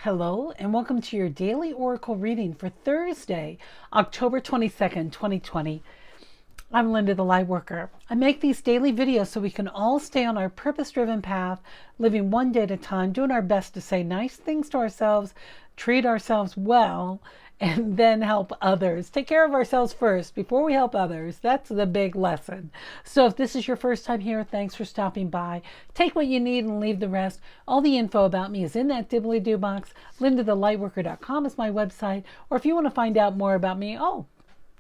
Hello, and welcome to your daily oracle reading for Thursday, October 22nd, 2020. I'm Linda the Lightworker. I make these daily videos so we can all stay on our purpose-driven path, living one day at a time, doing our best to say nice things to ourselves, treat ourselves well, and then help others. Take care of ourselves first before we help others. That's the big lesson. So if this is your first time here, thanks for stopping by. Take what you need and leave the rest. All the info about me is in that dibbly-doo box. LindaTheLightWorker.com is my website. Or if you want to find out more about me,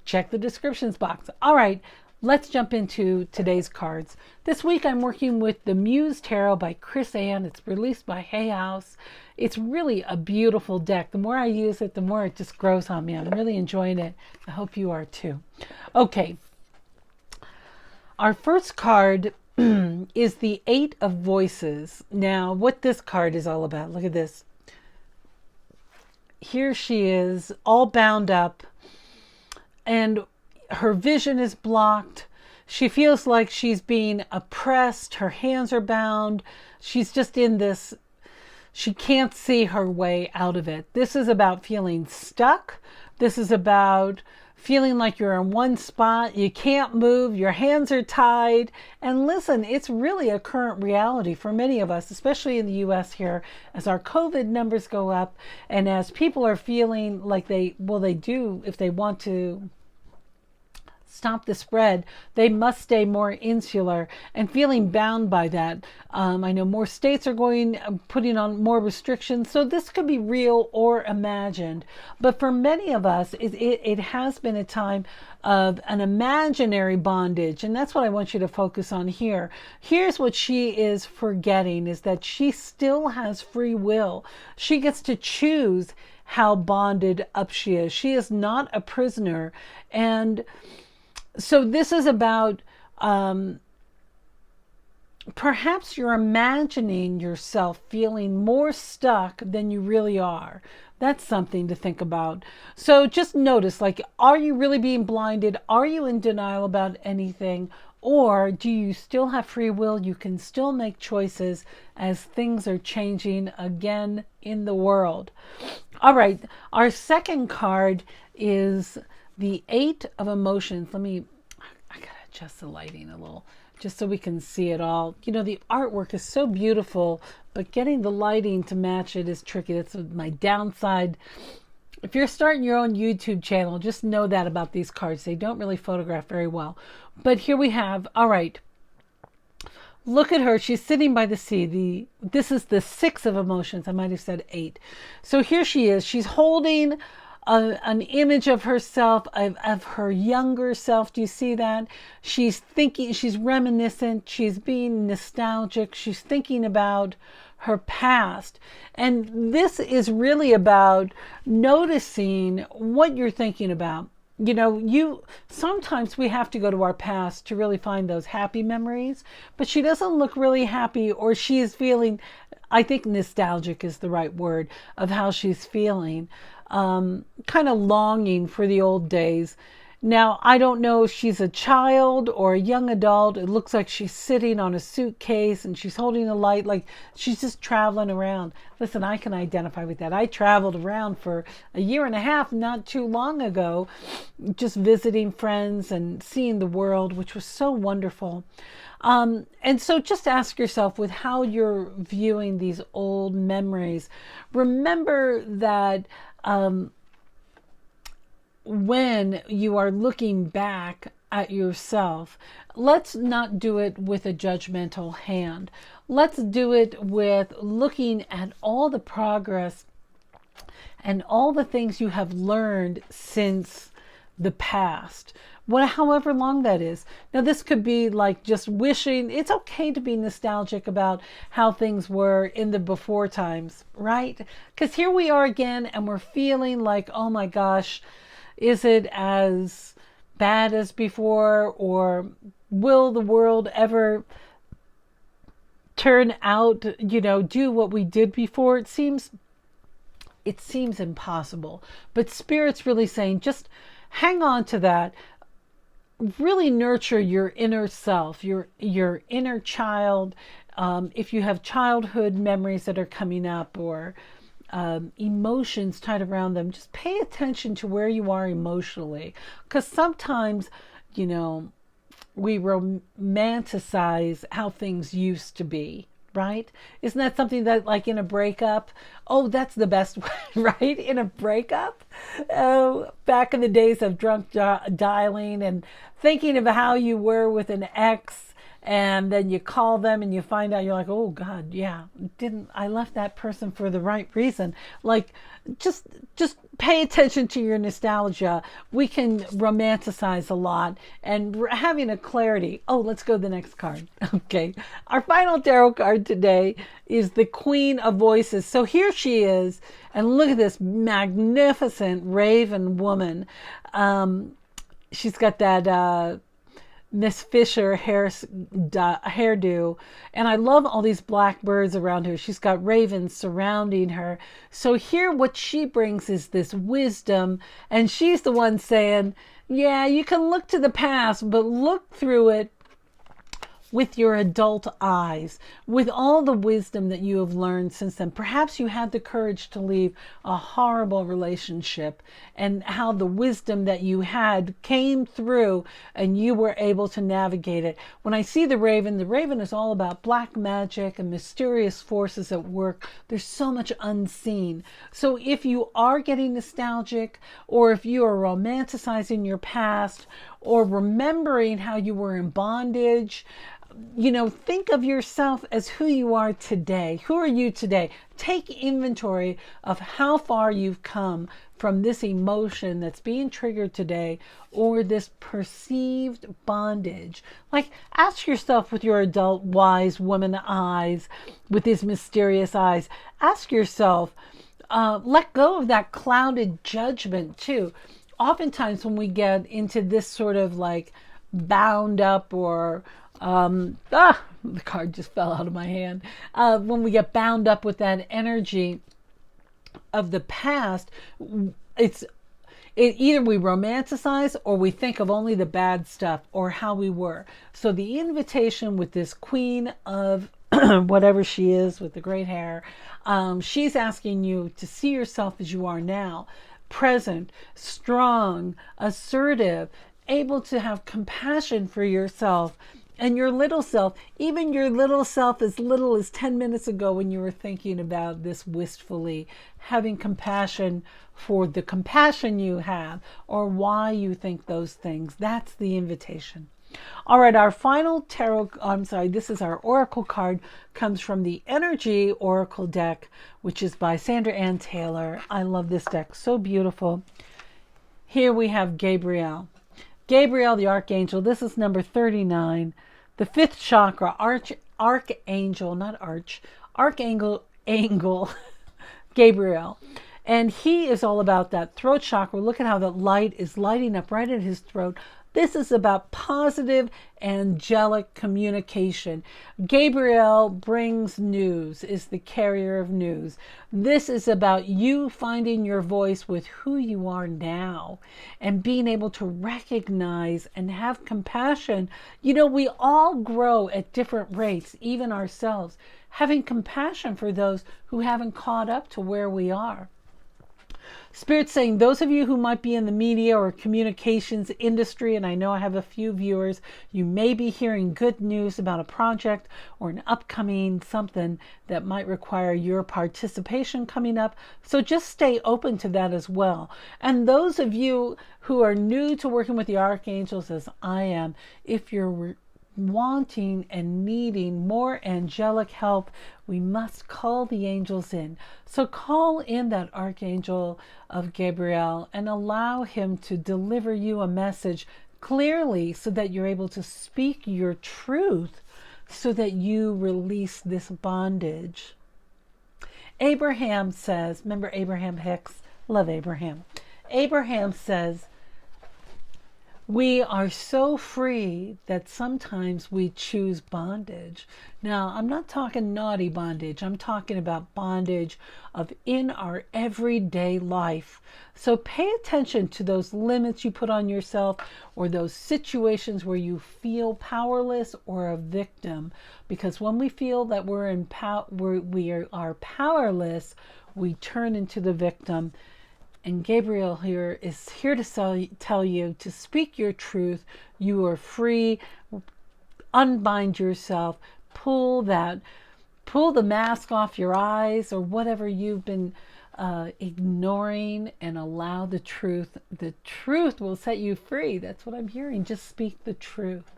check the descriptions box. All right, let's jump into today's cards. This week I'm working with the Muse Tarot by Chris Ann. It's released by Hay House. It's really a beautiful deck. The more I use it, the more it just grows on me. I'm really enjoying it. I hope you are too. Okay, our first card is the Eight of Voices. Now, what this card is all about, look at this. Here she is, all bound up, and her vision is blocked. She feels like she's being oppressed. Her hands are bound. She's just in this, she can't see her way out of it. This is about feeling stuck. This is about feeling like you're in one spot. You can't move. Your hands are tied. And listen, it's really a current reality for many of us, especially in the U.S. here, as our COVID numbers go up and as people are feeling like they do, if they want to stop the spread, they must stay more insular and feeling bound by that. I know more states are putting on more restrictions, so this could be real or imagined. But for many of us, it has been a time of an imaginary bondage, and that's what I want you to focus on here. Here's what she is forgetting, is that she still has free will. She gets to choose how bonded up she is. She is not a prisoner. And so this is about perhaps you're imagining yourself feeling more stuck than you really are. That's something to think about. So just notice, like, are you really being blinded? Are you in denial about anything? Or do you still have free will? You can still make choices as things are changing again in the world. All right, our second card is the Eight of Emotions. I gotta adjust the lighting a little, just so we can see it all. You know, the artwork is so beautiful, but getting the lighting to match it is tricky. That's my downside. If you're starting your own YouTube channel, just know that about these cards. They don't really photograph very well. But here we have, all right, look at her. She's sitting by the sea. This is the Six of Emotions. I might have said eight. So here she is. She's holding an image of herself, of her younger self. Do you see that? She's thinking, she's reminiscent, she's being nostalgic, she's thinking about her past. And this is really about noticing what you're thinking about. You know, sometimes we have to go to our past to really find those happy memories, but she doesn't look really happy, or she is feeling, I think nostalgic is the right word, of how she's feeling. Kind of longing for the old days. Now, I don't know if she's a child or a young adult. It looks like she's sitting on a suitcase and she's holding a light, like she's just traveling around. Listen, I can identify with that. I traveled around for a year and a half not too long ago, just visiting friends and seeing the world, which was so wonderful. And so just ask yourself, with how you're viewing these old memories, remember that when you are looking back at yourself, let's not do it with a judgmental hand. Let's do it with looking at all the progress and all the things you have learned since the past, however long that is. Now, this could be like just wishing. It's okay to be nostalgic about how things were in the before times, right? Because here we are again, and we're feeling like, oh my gosh, is it as bad as before? Or will the world ever turn out, do what we did before? It seems impossible. But Spirit's really saying, just hang on to that. Really nurture your inner self, your inner child. If you have childhood memories that are coming up, or emotions tied around them. Just pay attention to where you are emotionally, because sometimes, you know, we romanticize how things used to be, right? Isn't that something that, like in a breakup? Oh, that's the best way, right? In a breakup, oh, back in the days of drunk dialing and thinking of how you were with an ex, and then you call them and you find out, you're like, oh God, yeah, didn't I left that person for the right reason? Like, just pay attention to your nostalgia. We can romanticize a lot, and having a clarity. Oh, let's go to the next card. Okay, our final tarot card today is the Queen of Voices. So here she is, and look at this magnificent raven woman. She's got that Miss Fisher hairdo, and I love all these black birds around her. She's got ravens surrounding her. So here what she brings is this wisdom, and she's the one saying, yeah, you can look to the past, but look through it with your adult eyes, with all the wisdom that you have learned since then. Perhaps you had the courage to leave a horrible relationship, and how the wisdom that you had came through and you were able to navigate it. When I see the raven is all about black magic and mysterious forces at work. There's so much unseen. So if you are getting nostalgic, or if you are romanticizing your past, or remembering how you were in bondage, you know, think of yourself as who you are today. Who are you today? Take inventory of how far you've come from this emotion that's being triggered today, or this perceived bondage. Like, ask yourself with your adult wise woman eyes, with these mysterious eyes, ask yourself, let go of that clouded judgment too. Oftentimes when we get into this sort of like bound up, or the card just fell out of my hand. When we get bound up with that energy of the past, either we romanticize, or we think of only the bad stuff or how we were. So the invitation with this Queen of whatever she is with the great hair, she's asking you to see yourself as you are now, present, strong, assertive, able to have compassion for yourself and your little self, even your little self as little as 10 minutes ago when you were thinking about this wistfully, having compassion for the compassion you have, or why you think those things. That's the invitation. All right, our final tarot, this is our oracle card, comes from the Energy Oracle deck, which is by Sandra Ann Taylor. I love this deck, so beautiful. Here we have Gabriel. Gabriel, the Archangel. This is number 39. The fifth chakra, Archangel, Gabriel. And he is all about that throat chakra. Look at how that light is lighting up right in his throat. This is about positive angelic communication. Gabriel brings news, is the carrier of news. This is about you finding your voice with who you are now, and being able to recognize and have compassion. You know, we all grow at different rates, even ourselves. Having compassion for those who haven't caught up to where we are. Spirit's saying, those of you who might be in the media or communications industry, and I know I have a few viewers, you may be hearing good news about a project or an upcoming something that might require your participation coming up. So just stay open to that as well. And those of you who are new to working with the archangels, as I am, if you're wanting and needing more angelic help, we must call the angels in. So call in that Archangel of Gabriel and allow him to deliver you a message clearly, so that you're able to speak your truth, so that you release this bondage. Abraham says, remember Abraham Hicks? Love Abraham. Abraham says, we are so free that sometimes we choose bondage. Now, I'm not talking naughty bondage. I'm talking about bondage of in our everyday life. So pay attention to those limits you put on yourself, or those situations where you feel powerless or a victim. Because when we feel that we are powerless, we turn into the victim. And Gabriel here is here to tell you to speak your truth. You are free. Unbind yourself. Pull the mask off your eyes or whatever you've been ignoring, and allow the truth. The truth will set you free. That's what I'm hearing. Just speak the truth.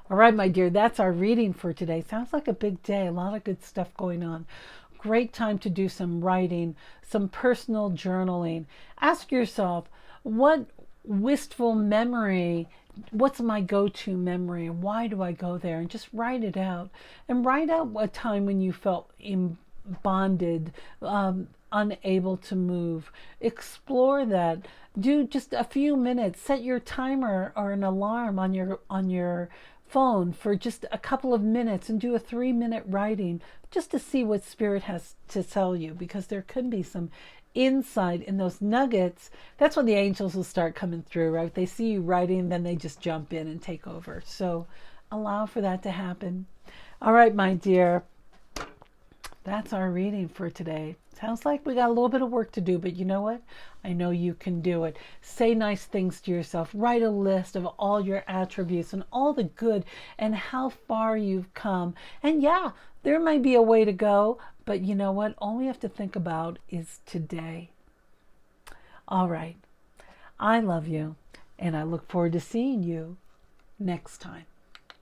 All right, my dear, that's our reading for today. Sounds like a big day. A lot of good stuff going on. Great time to do some writing, some personal journaling. Ask yourself, what wistful memory, what's my go-to memory, and why do I go there? And just write it out. And write out a time when you felt bonded, unable to move. Explore that. Do just a few minutes. Set your timer or an alarm on your phone for just a couple of minutes and do a 3-minute writing just to see what Spirit has to tell you, because there could be some insight in those nuggets. That's when the angels will start coming through, right? They see you writing, then they just jump in and take over. So allow for that to happen. All right, my dear. That's our reading for today. Sounds like we got a little bit of work to do, but you know what? I know you can do it. Say nice things to yourself. Write a list of all your attributes and all the good and how far you've come. And yeah, there might be a way to go, but you know what? All we have to think about is today. All right. I love you, and I look forward to seeing you next time.